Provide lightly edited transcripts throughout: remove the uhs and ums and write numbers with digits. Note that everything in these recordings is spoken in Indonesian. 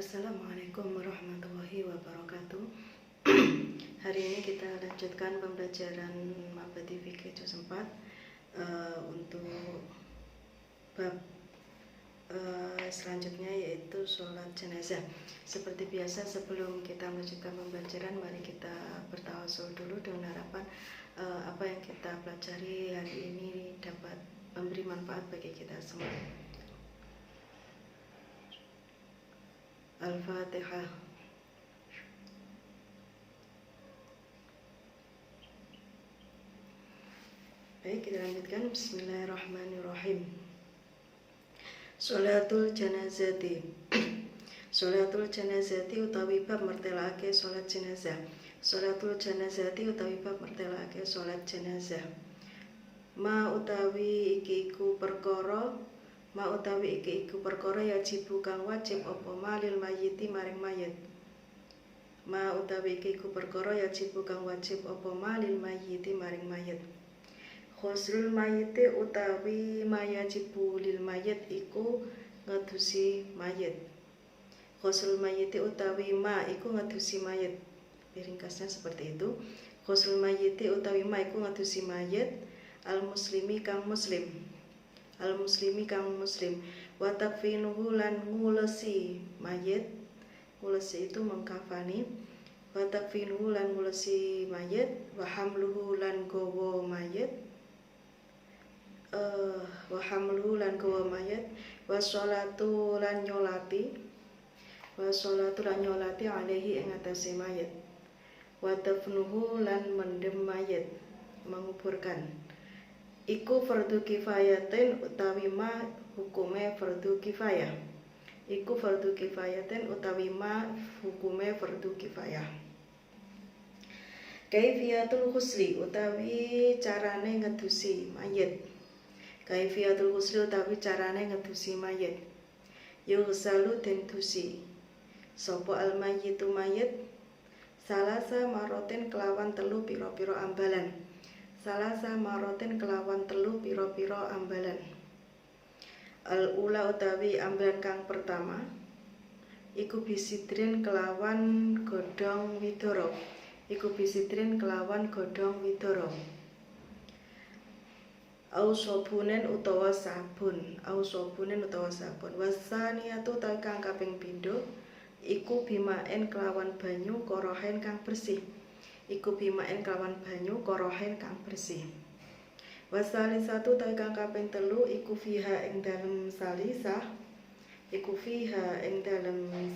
Assalamualaikum warahmatullahi wabarakatuh. Hari ini kita lanjutkan pembelajaran Mabadi Fikih Juz 4 untuk bab selanjutnya, yaitu sholat jenazah. Seperti biasa, sebelum kita melanjutkan pembelajaran, mari kita bertawasul dulu dengan harapan apa yang kita pelajari hari ini dapat memberi manfaat bagi kita semua. Al-Fatihah. Baik, kita lanjutkan. Bismillahirrahmanirrahim. Sholatul janazati. Sholatul janazati utawi bab mertelake sholat jenazah. Sholatul janazati utawi bab mertelake sholat jenazah. Ma utawi iki iku perkara yajibu kang wajib apa malil mayiti maring mayit. Ma utawi iki iku perkara yajibu kang wajib apa malil mayiti maring mayit. Khoslul mayiti utawi mayajibu lil mayit iku ngedusi mayit. Khoslul mayiti utawi ma iku ngedusi mayit. Ringkasnya seperti itu. Khoslul mayiti utawi ma iku ngedusi mayit. Al muslimi kang muslim. Al-muslimi kang muslim, wa takfinuhu lan ngulesi mayit. Ngulesi itu mengkafani. Wa takfinuhu lan ngulesi mayit, wa hamluhu lan gowo mayit. Wa hamluhu lan gowo mayit, wa sholatu lan nyolati. Wa sholatu lan nyolati alaihi ing atase mayit. Wa dafnuhu lan mendem mayit, menguburkan. Iku fardu kifayatin utawi ma hukume fardu kifayah. Iku fardu kifayatin utawi ma hukume fardu kifayah. Kaifiyatul ghusli utawi carane ngedusi mayit. Kaifiyatul ghusli utawi carane ngedusi mayit. Yughsalu den dusi sapa al mayyitu mayit salasa maroten kelawan telu pira-pira ambalan. Salasa maroten kelawan telu piro-piro ambalan. Al-ula utawi ambalan kang pertama iku bisidrin kelawan godhong widoro. Iku bisidrin kelawan godhong widoro. Au sobunen utawa sabun. Au sobunen utawa sabun. Wasaniyatu utawi kang kaping pindho iku bimaen kelawan banyu korohen kang bersih. Iku bimaen kelawan banyu korohen kang bersih. Wasalisatu tawi kang kaping telu iku fiha ing dalem salisah. Iku fiha ing dalem mak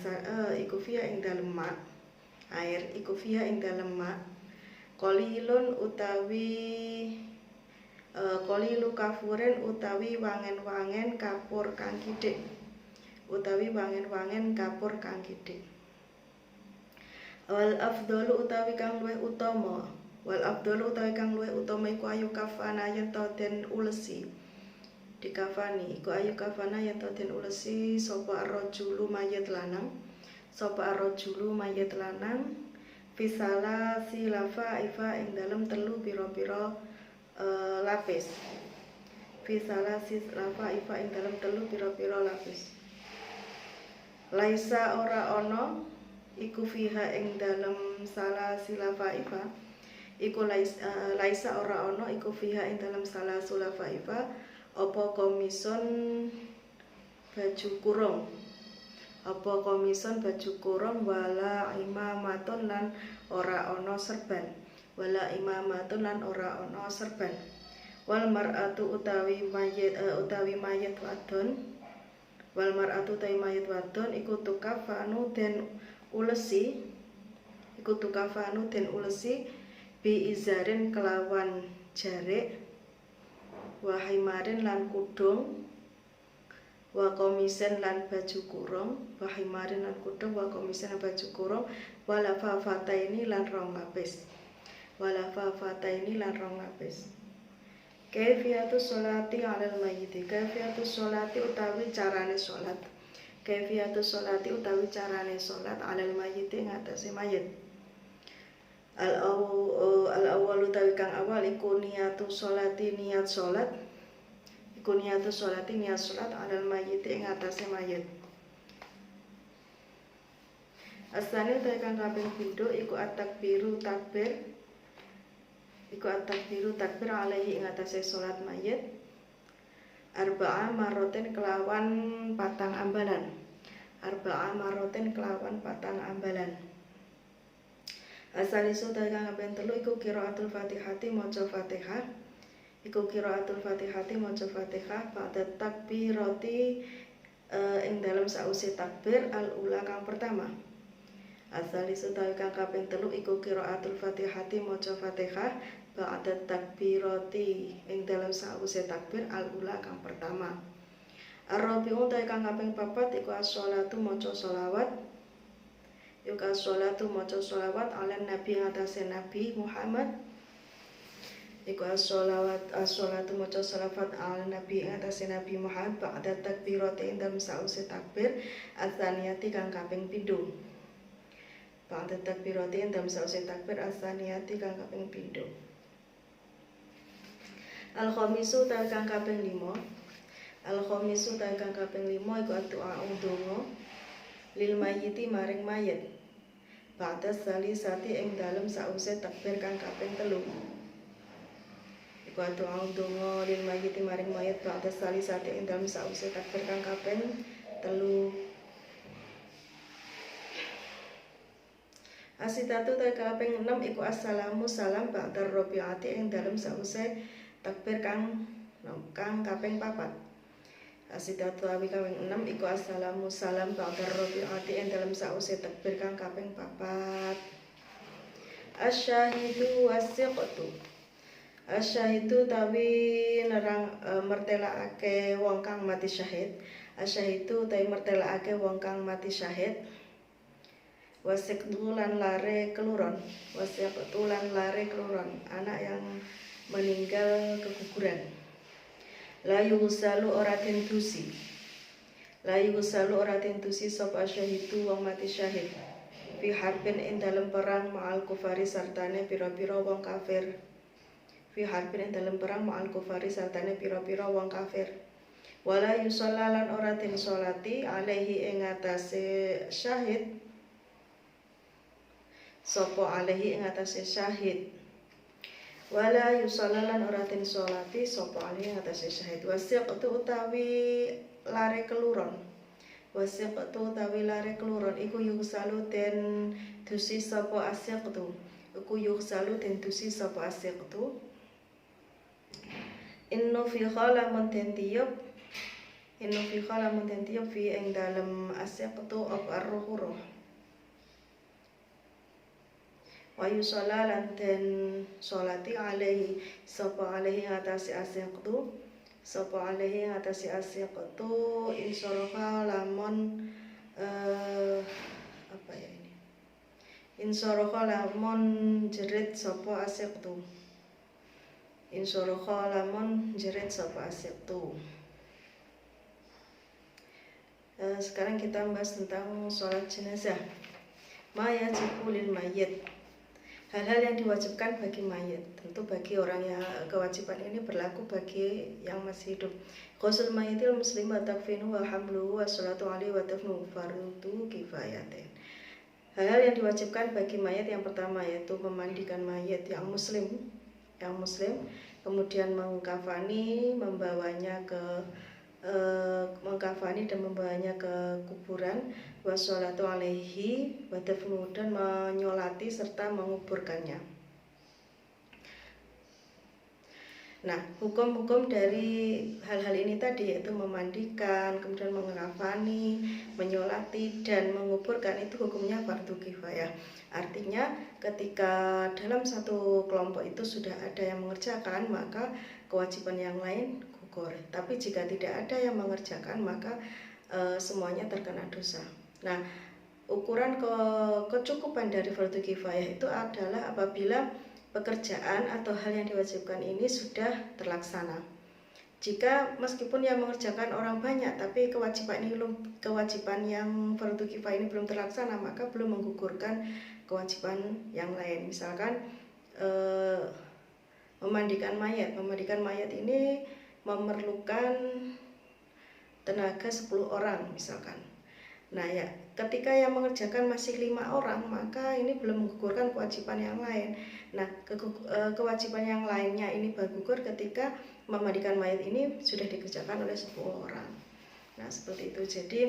air. Iku fiha ing dalem mak qalilun utawi qalilu kafuren utawi wangen-wangen kapur kang kithik. Utawi wangen-wangen kapur kang kithik. Wal afdalu utawi kang luwih utama. Wal afdalu utawi kang luwih utama iku ayu kafana yen to den ulesi. Dikafani iku ayu kafana yen to den ulesi sapa ar-rajulu mayit lanang. Sapa ar-rajulu mayit lanang fisala silafa ifa ing dalem telu pira-pira lapis. Fisala silafa ifa ing dalem telu pira-pira lapis. Laisa ora ana iku fiha ing dalem salasila faifa. Iku laisa ora ana iku fiha ing dalem salasila faifa apa komison baju kurung. Apa komison baju kurung wala imamatun lan ora ana serban. Wala imamatun lan ora ana serban. Wal mar'atu utawi mayit wadon. Wal mar'atu utawi mayit wadon iku tukafanu den ulesi. Iku tukafanu den ulesi bi izarin kelawan jarik, wa himarin lan kudung, wa komisen lan baju kurung, wa himarin lan kudung, wa komisen lan baju kurung, wala fafataini lan rong lapis. Wala fafataini lan rong lapis. Kaifiyatus sholati 'alal mayyiti. Kaifiyatus sholati utawi carane sholat. Kaifiyatus sholati utawi carane sholat 'alal mayyiti ing atase mayit. Al-awwal utawi kang awal iku niyatus sholati niat sholat. Iku niyatus sholati niat sholat 'alal mayyiti ing atase mayit. Asane utawi kang kaping pindho iku at-takbiru takbir. Iku at-takbiru takbir alaihi ing atase salat mayit arba'a maroten kelawan patang ambalan. Arba'a maroten kelawan patang ambalan. Asalisu utawi kang kaping telu iku qiraatul Fatihati maca Fatihah. Iku qiraatul Fatihati maca Fatihah ba'da takbirati ing dalam sause takbir al-ula kang pertama. Asalisu utawi kang kaping telu iku qiraatul Fatihati maca Fatihah ba'da takbirati ing dalam sause takbir al-ula kang pertama. Ar-rabi'u utawi kang kaping papat iku as-sholatu maca sholawat. Iku as-sholatu maca sholawat ala nabi atase Nabi Muhammad. Iku as-sholatu maca sholawat ala nabi atase Nabi Muhammad ba'da takbirati ing dalam sause takbir as-saniyati kang kaping pindho. Ba'da takbirati ing dalam sause takbir as-saniyati kang kaping pindho. Al-khamisu utawi kang kaping 5. Al-khamisu utawi kang kaping 5 iku doa donga lil mayyiti maring mayit. Ba'da salisati ing dalem sause takbir kang kaping 3. Iku doa donga lil mayyiti maring mayit ba'da salisati ing dalem sause takbir kang kaping 3. Asitatu utawi kaping 6 iku assalamu salam ba'da rabi'ati ing dalem sause takbir kang kaping 4. Asidatu awi kaping 6 iku assalamu salam ba'da rabi'ati ing dalam sause takbir kang kaping 4. Asyahidu wasiqtu. Asyahidu tawi nerang mertelakake wong kang mati syahid. Asyahidu tawi mertelakake wong kang mati syahid. Wasiqtu lan lare keluron. Wasiqtu lan lare keluron, anak yang meninggal keguguran. La yusalu ora tentusi. La yusalu ora tentusi sapa syahidu wong mati syahid. Fi harbin ing dalem perang ma'al kufari sartane pira-pira wong kafir. Fi harbin ing dalem perang ma'al kufari sartane pira-pira wong kafir. Wala yusalla lan ora den salati alaihi ing atase syahid. Sapa alaihi ing atase syahid. Wala yusallalan ora den sholati sapa ali atase syahid. Wasiqtu utawi lare keluron. Wasiqtu utawi lare keluron iku yusalu den dusi sapa asiqtu. Iku yusalu den dusi sapa asiqtu. Innu fi khalamun den tiyub. Innu fi khalamun den tiyub fi ing dalem asiqtu apa ar-ruh. Wa yusalla lan den sholati alaihi sapa alaihi atase asiqtu. Sapa alaihi atase asiqtu insaraha lamun apa ya ini? Insaraha lamun jerit sapa asiqtu. Insaraha lamun jerit sapa asiqtu. Sekarang kita membahas tentang sholat jenazah. Ma yajibu lil mayyit. Hal-hal yang diwajibkan bagi mayit. Tentu bagi orang yang kewajiban ini berlaku bagi yang masih hidup. Ghusl mayyitil muslim wa takfinu wa hamluhu wa sholatu alaihi wa dafnuhu fardu kifayatin. Hal-hal yang diwajibkan bagi mayit yang pertama yaitu memandikan mayit yang muslim, kemudian mengkafani, mengkafani dan membawanya ke kuburan, washolatu alaihi wa dafnuhu dan menyolati serta menguburkannya. Nah, hukum-hukum dari hal-hal ini tadi yaitu memandikan, kemudian mengkafani, menyolati dan menguburkan itu hukumnya fardu kifayah. Artinya ketika dalam satu kelompok itu sudah ada yang mengerjakan, maka kewajiban yang lain gugur. Tapi jika tidak ada yang mengerjakan, maka semuanya terkena dosa. Nah, ukuran kecukupan dari fardu kifayah itu adalah apabila pekerjaan atau hal yang diwajibkan ini sudah terlaksana. Jika meskipun yang mengerjakan orang banyak, tapi kewajiban yang fardu kifayah ini belum terlaksana, maka belum menggugurkan kewajiban yang lain. Misalkan memandikan mayat. Memandikan mayat ini memerlukan tenaga 10 orang misalkan. Nah ya, ketika yang mengerjakan masih 5 orang, maka ini belum menggugurkan kewajiban yang lain. Nah, kewajiban yang lainnya ini baru gugur ketika memandikan mayat ini sudah dikerjakan oleh 10 orang. Nah, seperti itu. Jadi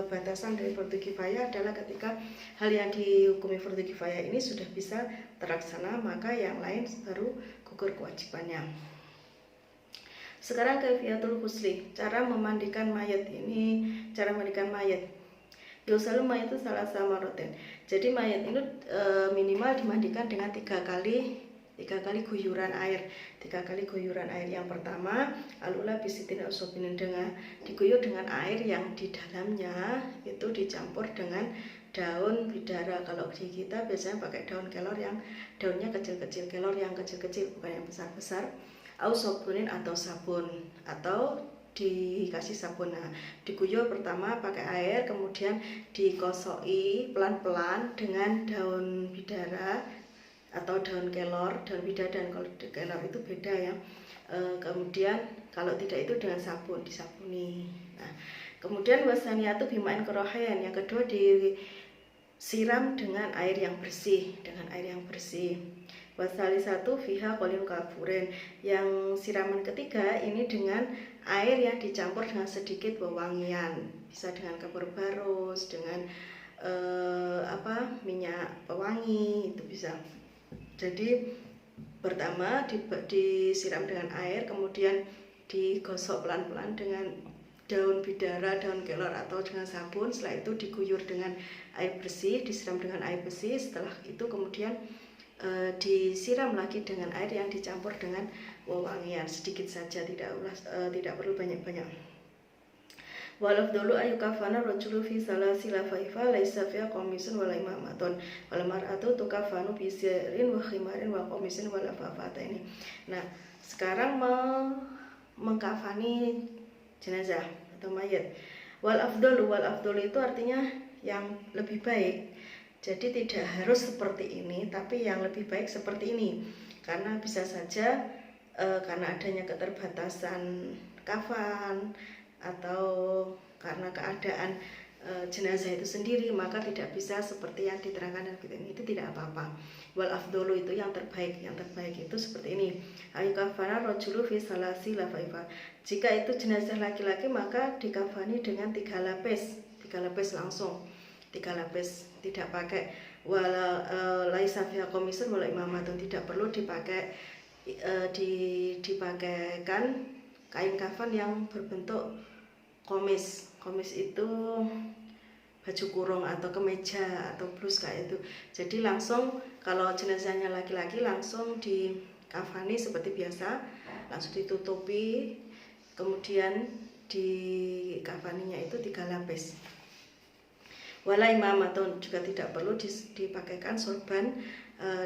batasan dari fardu kifayah adalah ketika hal yang dihukumi fardu kifayah ini sudah bisa terlaksana, maka yang lain baru gugur kewajibannya. Sekarang kaifiyatul ghusli, cara memandikan mayat ini, cara memandikan mayat. Yusalu mayat itu salah sama roten. Jadi mayat ini minimal dimandikan dengan 3 kali guyuran air. 3 kali guyuran air. Yang pertama, alula bisitin usobinin, dengan diguyur dengan air yang di dalamnya itu dicampur dengan daun bidara. Kalau di kita biasanya pakai daun kelor yang daunnya kecil-kecil, kelor yang kecil-kecil, bukan yang besar-besar. Au sobunin atau sabun, atau dikasih sabun. Nah, diguyur pertama pakai air, kemudian dikosoi pelan-pelan dengan daun bidara atau daun kelor. Daun bidara dan kelor itu beda ya. Kemudian kalau tidak itu dengan sabun, disabuni. Nah, kemudian wasaniatu bimain kerohen, yang kedua disiram dengan air yang bersih, Wasali satu fiha kolin kafuren, yang siraman ketiga ini dengan air yang dicampur dengan sedikit wewangian, bisa dengan kapur barus, dengan minyak pewangi, itu bisa. Jadi pertama disiram dengan air, kemudian digosok pelan-pelan dengan daun bidara, daun kelor atau dengan sabun. Setelah itu diguyur dengan air bersih, disiram dengan air bersih. Setelah itu kemudian disiram lagi dengan air yang dicampur dengan wewangian sedikit saja, tidak perlu banyak-banyak. Walaf dulu ayu kafana rojulu fi salasi lafaifa laisa fiha komisun wala imamatun wal mar'atu tukafanu bi sirin wa khimarin wa komisin wala fafata ini. Nah, sekarang mengkafani jenazah atau mayat. Wal afdolu itu artinya yang lebih baik. Jadi tidak harus seperti ini, tapi yang lebih baik seperti ini. Karena bisa saja karena adanya keterbatasan kafan atau karena keadaan jenazah itu sendiri, maka tidak bisa seperti yang diterangkan dalam kitab ini, itu tidak apa-apa. Wal afdolu itu yang terbaik itu seperti ini. Ayu kafana rojulu fi salasi lafaifa. Jika itu jenazah laki-laki, maka dikafani dengan 3 lapis langsung. 3 lapis, tidak pakai wala laisa fiha komisun wala imamatun, tidak perlu dipakaikan kain kafan yang berbentuk komis. Komis itu baju kurung atau kemeja atau blus kayak itu. Jadi langsung kalau jenazahnya laki-laki langsung dikafani seperti biasa, langsung ditutupi, kemudian dikafaninya itu 3 lapis. Wala imamatun, juga tidak perlu dipakaikan sorban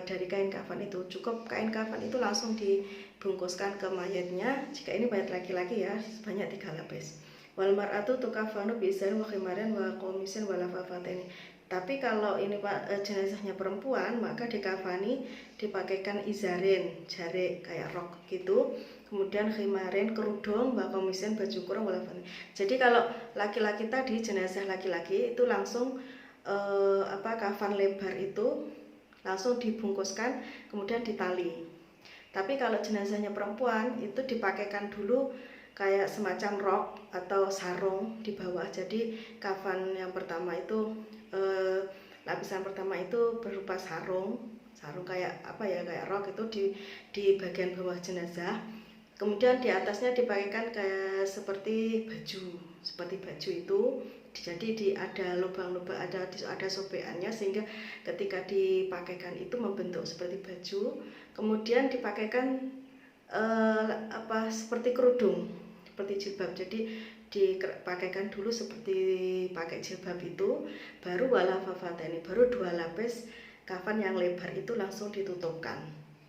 dari kain kafan itu. Cukup kain kafan itu langsung dibungkuskan ke mayatnya. Jika ini mayat laki-laki ya, sebanyak 3 lapis. Wal mar'atu tukafanu bi'izan wa khimarin wa komisin wa lafafatin. Tapi kalau ini jenazahnya perempuan, maka dikafani dipakaikan izarin, jari kayak rok gitu. Kemudian khimarin, kerudung, bakomisen, baju kurung, walaupun. Jadi kalau laki-laki tadi, jenazah laki-laki itu langsung kafan lebar itu langsung dibungkuskan, kemudian ditali. Tapi kalau jenazahnya perempuan itu dipakaikan dulu kayak semacam rok atau sarung di bawah. Jadi kafan yang pertama itu lapisan pertama itu berupa sarung kayak kayak rok itu di bagian bawah jenazah. Kemudian di atasnya dipakaikan kayak seperti baju itu. Jadi ada lubang-lubang, ada sobekannya, sehingga ketika dipakaikan itu membentuk seperti baju. Kemudian dipakaikan seperti kerudung, seperti jilbab. Jadi dipakaikan dulu seperti pakai jilbab itu, baru walafafatani, baru 2 lapis kafan yang lebar itu langsung ditutupkan.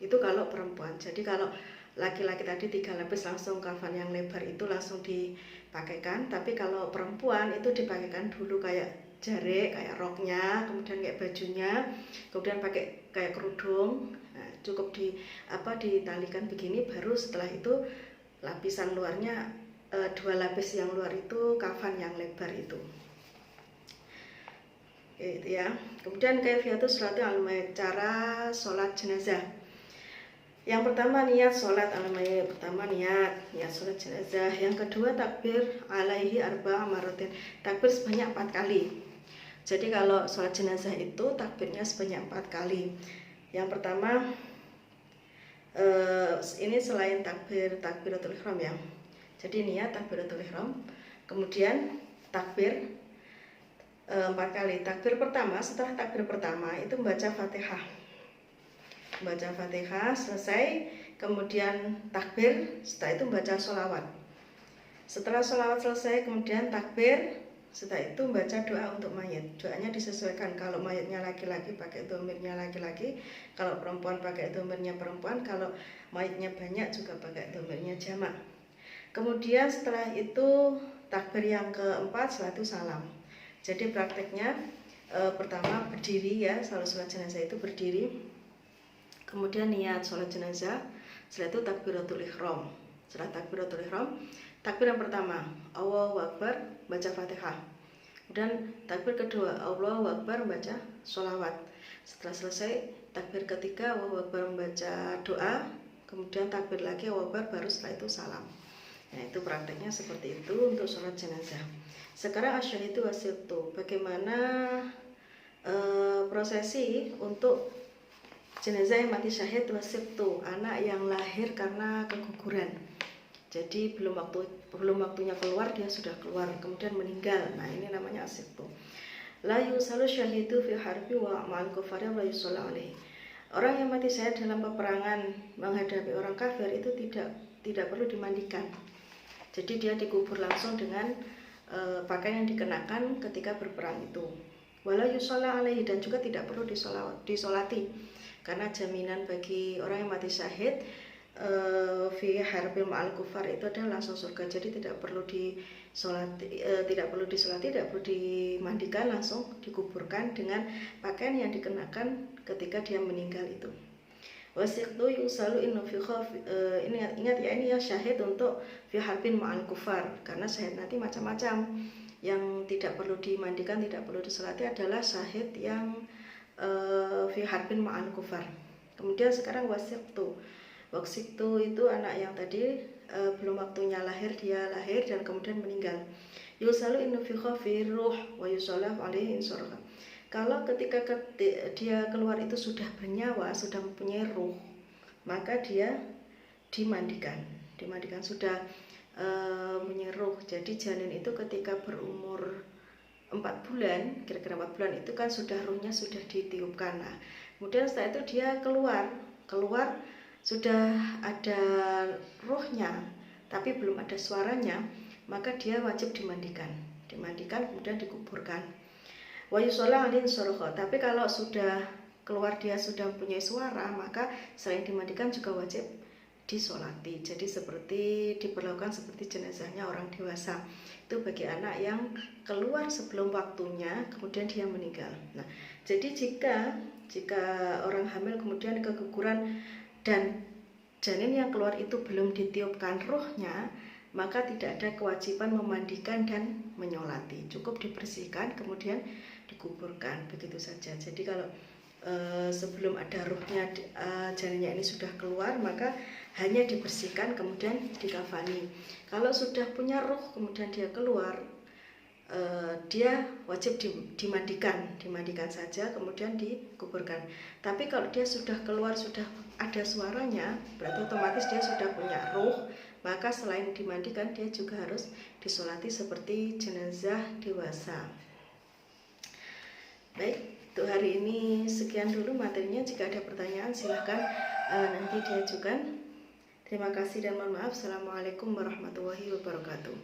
Itu kalau perempuan. Jadi kalau laki-laki tadi 3 lapis langsung kafan yang lebar itu langsung dipakaikan. Tapi kalau perempuan itu dipakaikan dulu kayak jari, kayak roknya, kemudian kayak bajunya, kemudian pakai kayak kerudung. Nah, cukup ditalikan begini, baru setelah itu lapisan luarnya 2 lapis yang luar itu kafan yang lebar itu. Itu ya. Kemudian kaifiyatus sholati alal mayit, cara sholat jenazah. Yang pertama niat sholat alal mayit, pertama niat sholat jenazah. Yang kedua takbir alaihi arba'a maratin, takbir sebanyak 4 kali. Jadi kalau sholat jenazah itu takbirnya sebanyak 4 kali. Yang pertama ini selain takbiratul ihram ya. Jadi niat takbiratul ihram, kemudian takbir 4 kali. Takbir pertama, setelah takbir pertama itu membaca Fatihah. Membaca Fatihah selesai, kemudian takbir, setelah itu membaca sholawat. Setelah sholawat selesai, kemudian takbir, setelah itu membaca doa untuk mayit. Doanya disesuaikan, kalau mayitnya laki-laki pakai dhamirnya laki-laki, kalau perempuan pakai dhamirnya perempuan, kalau mayitnya banyak juga pakai dhamirnya jamak. Kemudian setelah itu takbir yang keempat, setelah itu salam. Jadi prakteknya pertama berdiri ya, selalu sholat jenazah itu berdiri. Kemudian niat sholat jenazah, setelah itu takbiratul ihram. Setelah takbiratul ihram, takbir yang pertama Allahu Akbar, baca Fatihah. Kemudian takbir kedua Allahu Akbar, baca sholawat. Setelah selesai takbir ketiga Allahu Akbar, membaca doa. Kemudian takbir lagi Allahu Akbar, baru setelah itu salam. Nah itu prakteknya seperti itu untuk sholat jenazah. Sekarang asyhadu wasyatu, bagaimana prosesi untuk jenazah yang mati syahid wasyatu, anak yang lahir karena keguguran. Jadi belum waktunya keluar, dia sudah keluar kemudian meninggal. Nah ini namanya asyhadu. La yusallu syahidu fi harbi wa ma'al kufari wa yusallu alaihi. Orang yang mati syahid dalam peperangan menghadapi orang kafir itu tidak perlu dimandikan. Jadi dia dikubur langsung dengan pakaian yang dikenakan ketika berperang itu. Wala yusalla alaihi, dan juga tidak perlu disolati, karena jaminan bagi orang yang mati syahid fi harbil ma'al kufar itu adalah langsung surga. Jadi tidak perlu disolati, tidak perlu dimandikan, langsung dikuburkan dengan pakaian yang dikenakan ketika dia meninggal itu. Wasiqtu yusalu inna fi ini ingat ya, ini ya syahid untuk fi harbin ma'al kufar, karena syahid nanti macam-macam. Yang tidak perlu dimandikan, tidak perlu disolati adalah syahid yang fi harbin ma'al kufar. Kemudian sekarang wasiqtu itu anak yang tadi belum waktunya lahir, dia lahir dan kemudian meninggal. Yusalu inna fi ruh wa yusallu alaihi insyaallah. Kalau ketika dia keluar itu sudah bernyawa, sudah mempunyai ruh, maka dia dimandikan sudah mempunyai ruh. Jadi janin itu ketika berumur 4 bulan, kira-kira 4 bulan itu kan sudah ruhnya sudah ditiupkan. Nah, kemudian setelah itu dia keluar sudah ada ruhnya, tapi belum ada suaranya, maka dia wajib dimandikan kemudian dikuburkan. Wa yusallu alaihi insyaallah. Tapi kalau sudah keluar, dia sudah mempunyai suara, maka selain dimandikan juga wajib disolati. Jadi seperti diperlakukan seperti jenazahnya orang dewasa. Itu bagi anak yang keluar sebelum waktunya kemudian dia meninggal. Nah, jadi jika orang hamil kemudian keguguran dan janin yang keluar itu belum ditiupkan ruhnya, maka tidak ada kewajiban memandikan dan menyolati. Cukup dibersihkan kemudian dikuburkan, begitu saja. Jadi kalau sebelum ada ruhnya janinnya ini sudah keluar, maka hanya dibersihkan kemudian dikafani. Kalau sudah punya ruh kemudian dia keluar, dia wajib dimandikan saja kemudian dikuburkan. Tapi kalau dia sudah keluar, sudah ada suaranya, berarti otomatis dia sudah punya ruh, maka selain dimandikan dia juga harus disolati seperti jenazah dewasa. Baik, untuk hari ini sekian dulu materinya. Jika ada pertanyaan silahkan nanti diajukan. Terima kasih dan mohon maaf. Assalamualaikum warahmatullahi wabarakatuh.